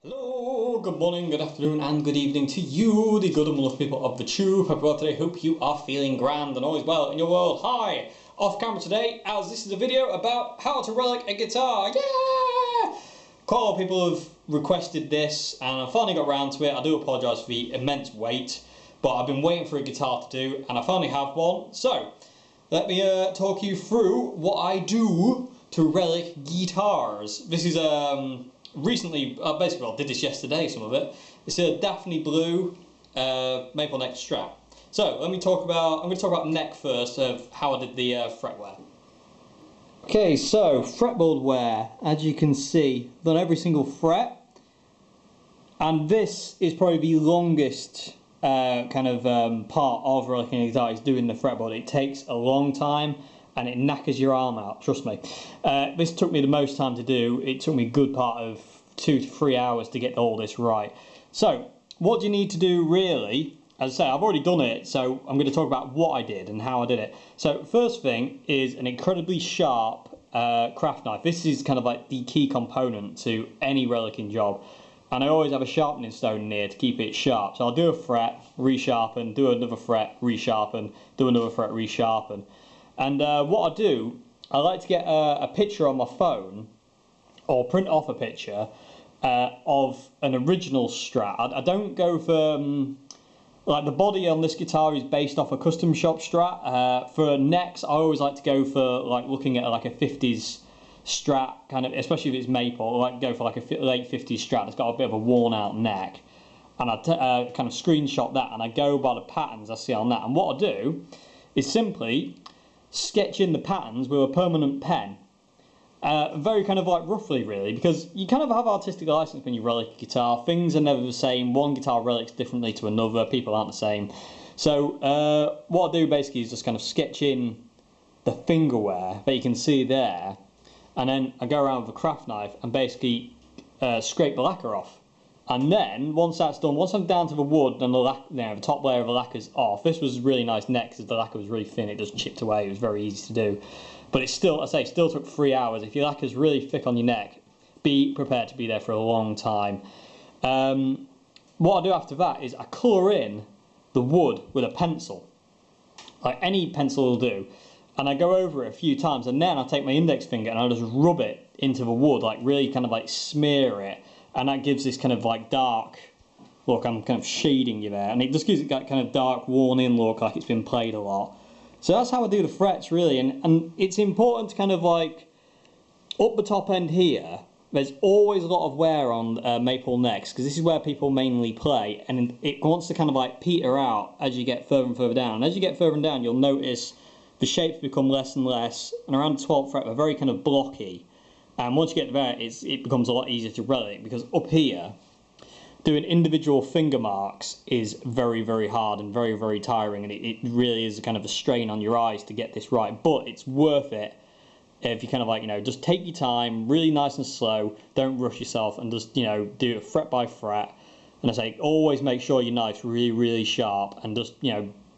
Hello, good morning, good afternoon and good evening to you, the good and wonderful people of the tube. Hope you are feeling grand and all is well in your world. Hi, off camera today as this is a video about how to relic a guitar. Yeah! Quite a lot of people have requested this and I finally got around to it. I do apologise for the immense wait, but I've been waiting for a guitar to do and I finally have one. So, let me talk you through what I do to relic guitars. This is recently, basically, I did this yesterday, some of it. It's a Daphne Blue maple neck Strat. So I'm going to talk about neck first of how I did the fretwear. Okay, so fretboard wear, as you can see, done every single fret, and this is probably the longest part of relicing a guitar is doing the fretboard. It takes a long time. And it knackers your arm out, trust me. This took me the most time to do. It took me a good part of 2 to 3 hours to get all this right. So, what do you need to do really? As I say, I've already done it, so I'm going to talk about what I did and how I did it. So, first thing is an incredibly sharp craft knife. This is kind of like the key component to any relicing job. And I always have a sharpening stone near to keep it sharp. So I'll do a fret, resharpen, do another fret, resharpen, do another fret, resharpen. And what I do, I like to get a picture on my phone, or print off a picture of an original Strat. I don't go for, like the body on this guitar is based off a custom shop Strat. For necks, I always like to go for like looking at like a 50s Strat, kind of, especially if it's maple. I like to go for like a late 50s Strat that's got a bit of a worn out neck. And I kind of screenshot that and I go by the patterns I see on that. And what I do is simply sketch in the patterns with a permanent pen, very kind of like roughly really, because you kind of have artistic license when you relic a guitar. Things are never the same. One guitar relics differently to another. People aren't the same. So what I do basically is just kind of sketch in the finger wear that you can see there, and then I go around with a craft knife and basically scrape the lacquer off. And then, once that's done, once I'm down to the wood and the top layer of the lacquer's off, this was a really nice neck because the lacquer was really thin, it just chipped away, it was very easy to do. But it still, still took 3 hours. If your lacquer's really thick on your neck, be prepared to be there for a long time. What I do after that is I colour in the wood with a pencil. Like any pencil will do. And I go over it a few times, and then I take my index finger and I just rub it into the wood, like really kind of like smear it. And that gives this kind of like dark look. I'm kind of shading you there, and it just gives it that kind of dark, worn-in look, like it's been played a lot. So that's how I do the frets, really. And it's important to kind of like up the top end here. There's always a lot of wear on maple necks because this is where people mainly play, and it wants to kind of like peter out as you get further and further down. And as you get further down, you'll notice the shapes become less and less, and around the 12th fret, they're very kind of blocky. And once you get there, it becomes a lot easier to relic, because up here, doing individual finger marks is very, very hard and very, very tiring, and it really is a kind of a strain on your eyes to get this right. But it's worth it if you kind of like, just take your time, really nice and slow, don't rush yourself, and just, do it fret by fret. And I say, always make sure your knife's really, really sharp, and just,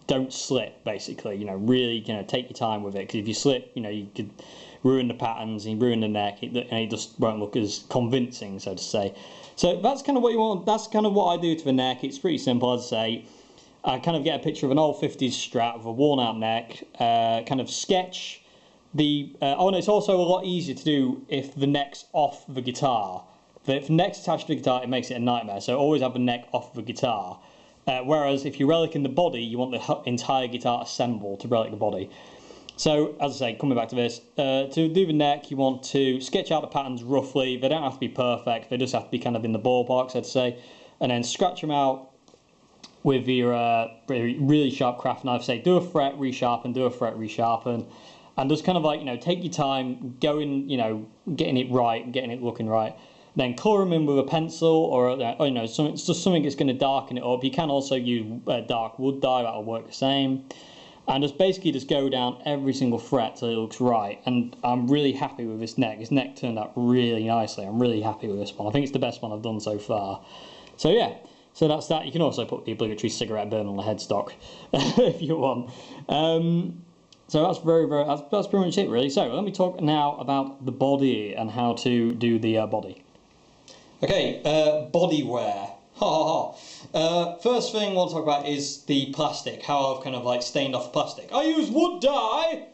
don't slip, basically, really, take your time with it, because if you slip, you could ruin the patterns and ruin the neck, and it just won't look as convincing, so to say. So that's kind of what you want. That's kind of what I do to the neck. It's pretty simple, as I say. I kind of get a picture of an old 50s Strat with a worn out neck, kind of sketch the and it's also a lot easier to do if the neck's off the guitar. If the neck's attached to the guitar, it makes it a nightmare, so always have the neck off the guitar. Whereas if you're relicing the body, you want the entire guitar assembled to relic the body. So, as I say, coming back to this, to do the neck, you want to sketch out the patterns roughly. They don't have to be perfect, they just have to be kind of in the ballpark, so to say. And then scratch them out with your really sharp craft knife. Say, do a fret, resharpen, do a fret, resharpen. And just kind of like, take your time, going, getting it right, getting it looking right. Then colour them in with a pencil, or something, it's just something that's going to darken it up. You can also use dark wood dye, that'll work the same. And just basically just go down every single fret till it looks right. And I'm really happy with this neck. This neck turned out really nicely. I'm really happy with this one. I think it's the best one I've done so far. So yeah, so that's that. You can also put the obligatory cigarette burn on the headstock if you want. So that's that's pretty much it really. So let me talk now about the body and how to do the body. Okay, body wear. Ha ha ha. First thing I want to talk about is the plastic, how I've kind of like stained off plastic. I use wood dye,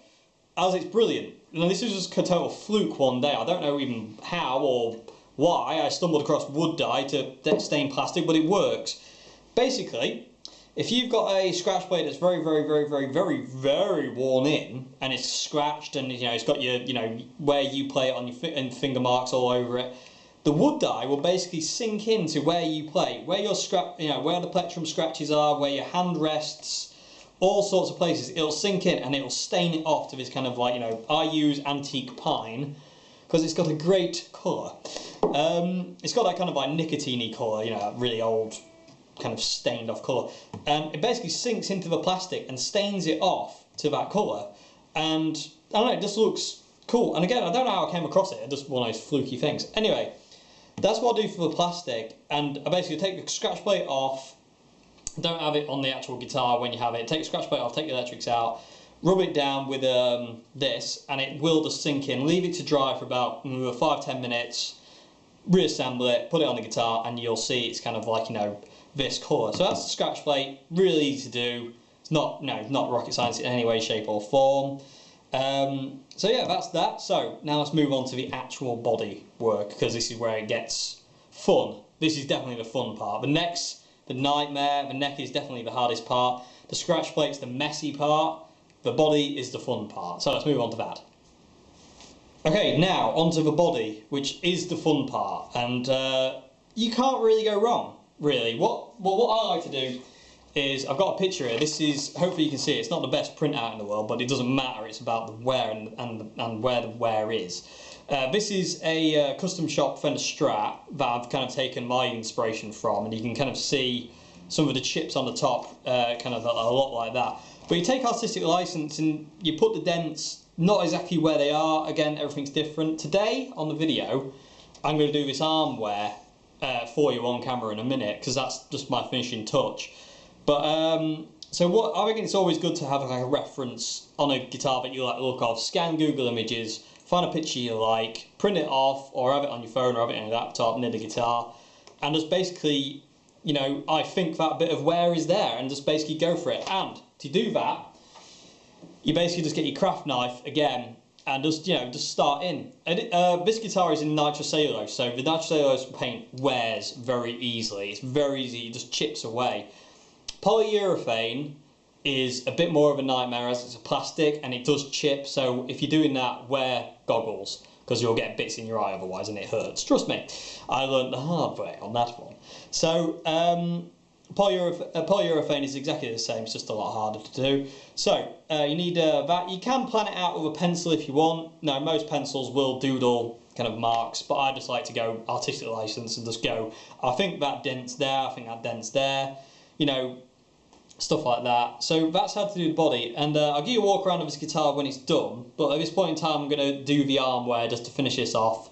as it's brilliant. And this is just a total fluke one day. I don't know even how or why I stumbled across wood dye to stain plastic, but it works. Basically, if you've got a scratch plate that's very worn in, and it's scratched, and you know it's got your where you play it on your and finger marks all over it, the wood dye will basically sink into where you play, where your where the plectrum scratches are, where your hand rests, all sorts of places. It'll sink in and it'll stain it off to this kind of like, I use antique pine because it's got a great colour. It's got that kind of like nicotine-y colour, really old kind of stained off colour, and it basically sinks into the plastic and stains it off to that colour, and I don't know, it just looks cool. And again, I don't know how I came across it, it's just one of those fluky things. Anyway, that's what I do for the plastic, and I basically take the scratch plate off. Don't have it on the actual guitar when you have it. Take the scratch plate off, take the electrics out, rub it down with this, and it will just sink in. Leave it to dry for about 5-10 minutes, reassemble it, put it on the guitar, and you'll see it's kind of like, this colour. So that's the scratch plate, really easy to do. It's not, not rocket science in any way, shape or form. So yeah, that's that. So now let's move on to the actual body work, because this is where it gets fun. This is definitely the fun part. The neck's the nightmare, the neck is definitely the hardest part. The scratch plate's the messy part. The body is the fun part. So let's move on to that. Okay, now onto the body, which is the fun part, and you can't really go wrong, really. What I like to do is, I've got a picture here. This is, hopefully you can see it. It's not the best printout in the world, but it doesn't matter. It's about the wear and where the wear is. This is a custom shop Fender Strat that I've kind of taken my inspiration from, and you can kind of see some of the chips on the top, kind of a lot like that. But you take artistic license and you put the dents not exactly where they are. Again, everything's different. Today on the video, I'm going to do this arm wear for you on camera in a minute, because that's just my finishing touch. But so what I reckon, it's always good to have like a reference on a guitar that you like the look of. Scan Google Images, find a picture you like, print it off, or have it on your phone, or have it on your laptop near the guitar, and just basically, I think that bit of wear is there, and just basically go for it. And to do that, you basically just get your craft knife again, and just start in. This guitar is in nitrocellulose, so the nitrocellulose paint wears very easily. It's very easy, it just chips away. Polyurethane is a bit more of a nightmare, as it's a plastic and it does chip, so if you're doing that, wear goggles, because you'll get bits in your eye otherwise and it hurts. Trust me, I learned the hard way on that one. So polyurethane is exactly the same, it's just a lot harder to do. So you need that. You can plan it out with a pencil if you want. Now, most pencils will doodle kind of marks, but I just like to go artistic license and just go, I think that dent's there, I think that dent's there, stuff like that. So that's how to do the body, and I'll give you a walk around of this guitar when it's done, but at this point in time I'm going to do the arm wear just to finish this off,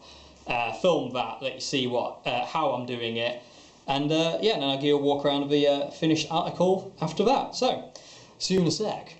film that, let you see how I'm doing it, and yeah, then I'll give you a walk around of the finished article after that. So, see you in a sec.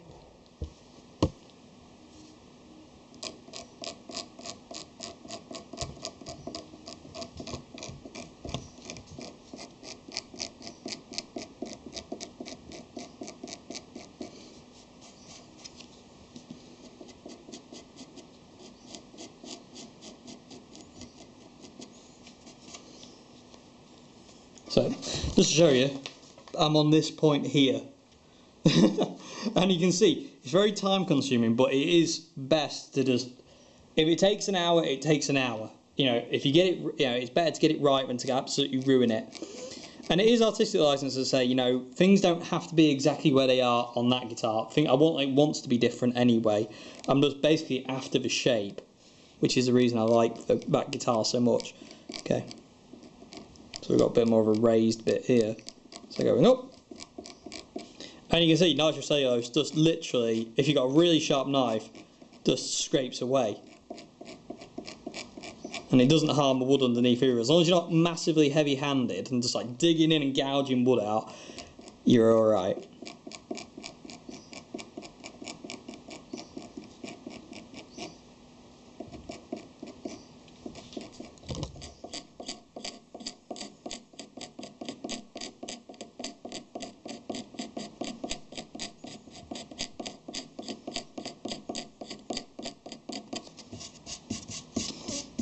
So, just to show you, I'm on this point here. And you can see, it's very time consuming, but it is best to just, if it takes an hour, it takes an hour. If you get it, it's better to get it right than to absolutely ruin it. And it is artistic license to say, things don't have to be exactly where they are on that guitar. I want it wants to be different anyway. I'm just basically after the shape, which is the reason I like that guitar so much. Okay. So we've got a bit more of a raised bit here. So going up. And you can see nitrocellulose just literally, if you've got a really sharp knife, just scrapes away. And it doesn't harm the wood underneath either. As long as you're not massively heavy-handed and just like digging in and gouging wood out, you're alright.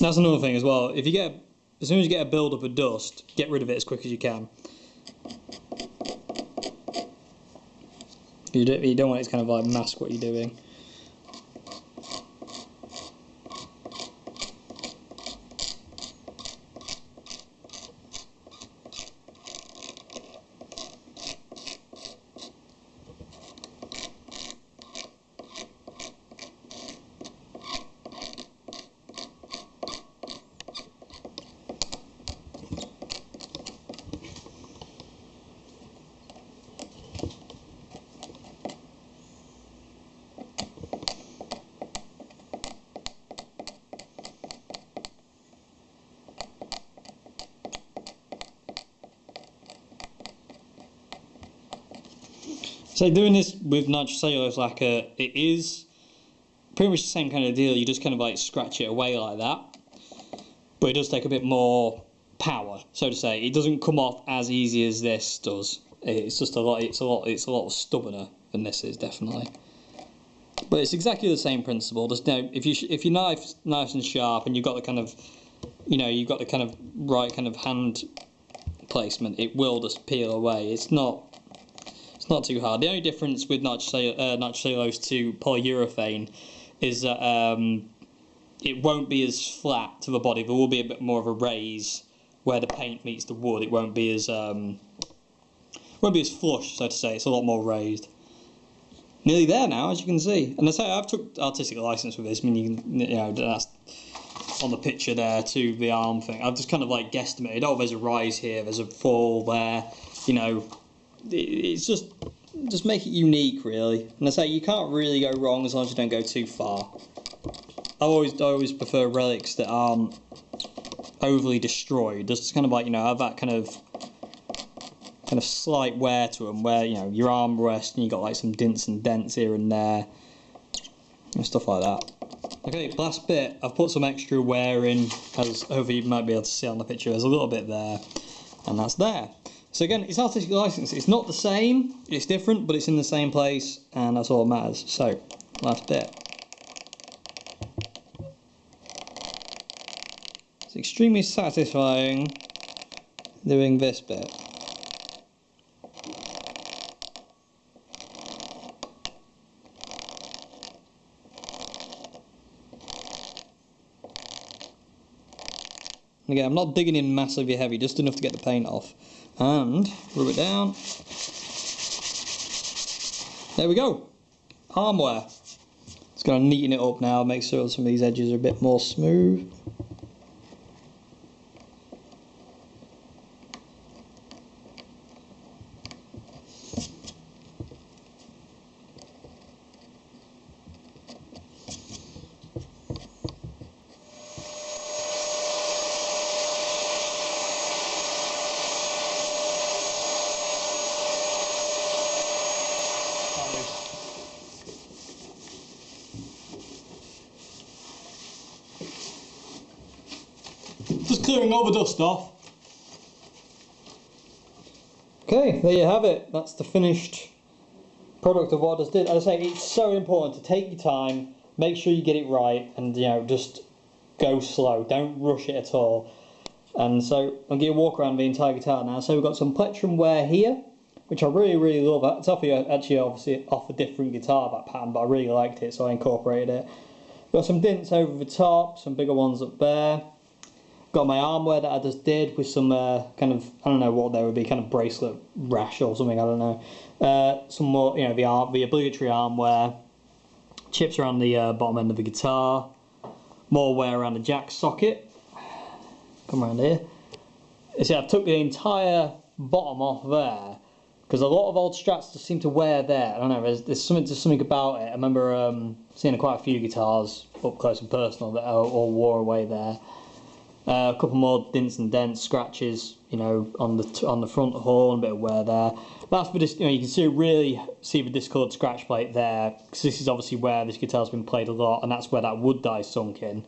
That's another thing as well. If you get, as soon as you get a build up of dust, get rid of it as quick as you can. You don't want it to kind of like mask what you're doing. So doing this with nitrocellulose lacquer, it is pretty much the same kind of deal. You just kind of like scratch it away like that, but it does take a bit more power, so to say. It doesn't come off as easy as this does. It's just a lot. It's a lot stubborner than this is, definitely. But it's exactly the same principle. There's no, if your knife's nice and sharp and you've got the kind of, you know, you've got the kind of right kind of hand placement, it will just peel away. It's not too hard. The only difference with nitrocellulose to polyurethane is that it won't be as flat to the body. There will be a bit more of a raise where the paint meets the wood. It won't be as flush, so to say. It's a lot more raised. Nearly there now, as you can see. And I say I've took artistic license with this. I mean, you know, that's on the picture there to the arm thing. I've just kind of like guesstimated. Oh, there's a rise here. There's a fall there. You know. It's just make it unique, really. And I say you can't really go wrong as long as you don't go too far. I always prefer relics that aren't overly destroyed. Just kind of like, you know, have that kind of slight wear to them, where, you know, your armrest and you got like some dints and dents here and there and stuff like that. Okay, last bit. I've put some extra wear in, as hopefully you might be able to see on the picture. There's a little bit there, and that's there. So again, it's artistic license. It's not the same, it's different, but it's in the same place, and that's all that matters. So, last bit. It's extremely satisfying doing this bit. And again, I'm not digging in massively heavy, just enough to get the paint off. And rub it down. There we go. Armware. Just going to neaten it up now, make sure some of these edges are a bit more smooth. Just clearing all the dust off. Okay, there you have it. That's the finished product of what I just did. As I say, it's so important to take your time, make sure you get it right, and, you know, just go slow. Don't rush it at all. And so I'll give you a walk around the entire guitar now. So we've got some plectrum wear here, which I really love. It's actually obviously off a different guitar, that pattern, but I really liked it, so I incorporated it. Got some dints over the top, some bigger ones up there. Got my armware that I just did with some kind of, I don't know what they would be, kind of bracelet rash or something, I don't know. Some more, you know, the obligatory armware. Chips around the bottom end of the guitar. More wear around the jack socket. Come around here. You see, I've took the entire bottom off there, because a lot of old Strats just seem to wear there. I don't know, there's something about it. I remember seeing quite a few guitars up close and personal that all wore away there. A couple more dints and dents, scratches, you know, on the front horn, a bit of wear there. That's for this, you know, you can really see the discoloured scratch plate there, because this is obviously where this guitar's been played a lot, and that's where that wood die sunk in.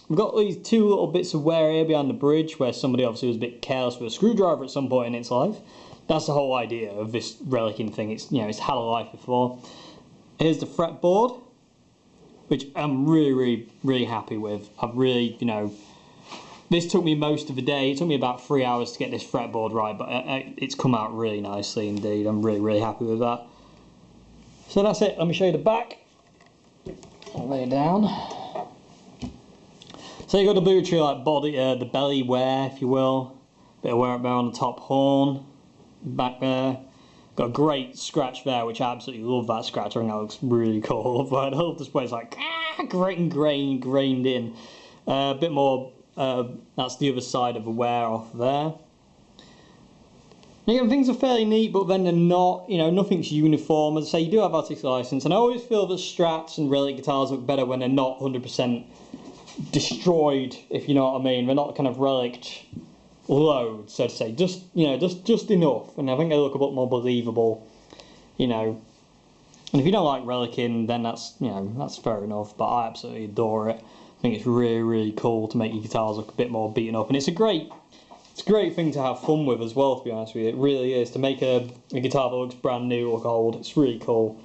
We've got these two little bits of wear here behind the bridge, where somebody obviously was a bit careless with a screwdriver at some point in its life. That's the whole idea of this relicing thing. It's, you know, it's had a life before. Here's the fretboard. which I'm really happy with. I've really, you know, this took me most of the day. It took me about 3 hours to get this fretboard right, but it's come out really nicely indeed. I'm really happy with that. So that's it. Let me show you the back. I'll lay it down. So you've got the Bluetooth like body, the belly wear, if you will. Bit of wear up there on the top horn, back there. Got a great scratch there, which I absolutely love that scratch. I think that looks really cool. But the whole display's like great ingrained in. A bit more. That's the other side of the wear off there. Again, things are fairly neat, but then they're not. You know, nothing's uniform. As I say, you do have artistic license, and I always feel that Strats and Relic guitars look better when they're not 100% destroyed, if you know what I mean. They're not kind of relicked loads, so to say. Just, you know, just enough, and I think they look a bit more believable. You know, and if you don't like Relicing, then that's, you know, that's fair enough. But I absolutely adore it. I think it's really cool to make your guitars look a bit more beaten up, and it's a great thing to have fun with as well, to be honest with you. It really is. To make a guitar that looks brand new look old, it's really cool.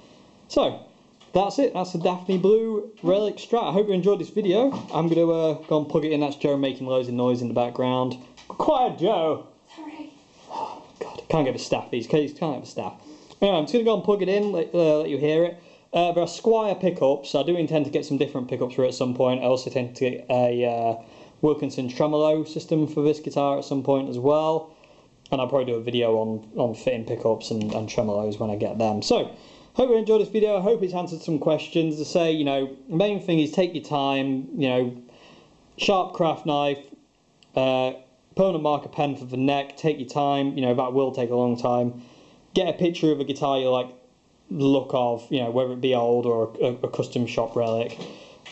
So, that's it. That's the Daphne Blue Relic Strat. I hope you enjoyed this video. I'm going to go and plug it in. That's Joe making loads of noise in the background. Quiet, Joe! Sorry. Oh, God. Can't get a staff. He can't have a staff. Anyway, I'm just going to go and plug it in, let you hear it. There are Squire pickups. I do intend to get some different pickups for it at some point. I also intend to get a Wilkinson tremolo system for this guitar at some point as well. And I'll probably do a video on fitting pickups and tremolos when I get them. So, hope you enjoyed this video. I hope it's answered some questions. To say, you know, the main thing is take your time, you know, sharp craft knife, permanent marker pen for the neck, take your time, you know, that will take a long time. Get a picture of a guitar you like the look of, you know, whether it be old or a custom shop Relic.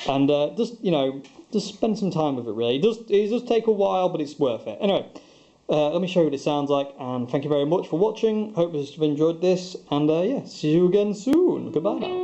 And just, you know, just spend some time with it really. It does take a while, but it's worth it. Anyway, let me show you what it sounds like, and thank you very much for watching. Hope you've enjoyed this, and yeah, see you again soon. Goodbye now.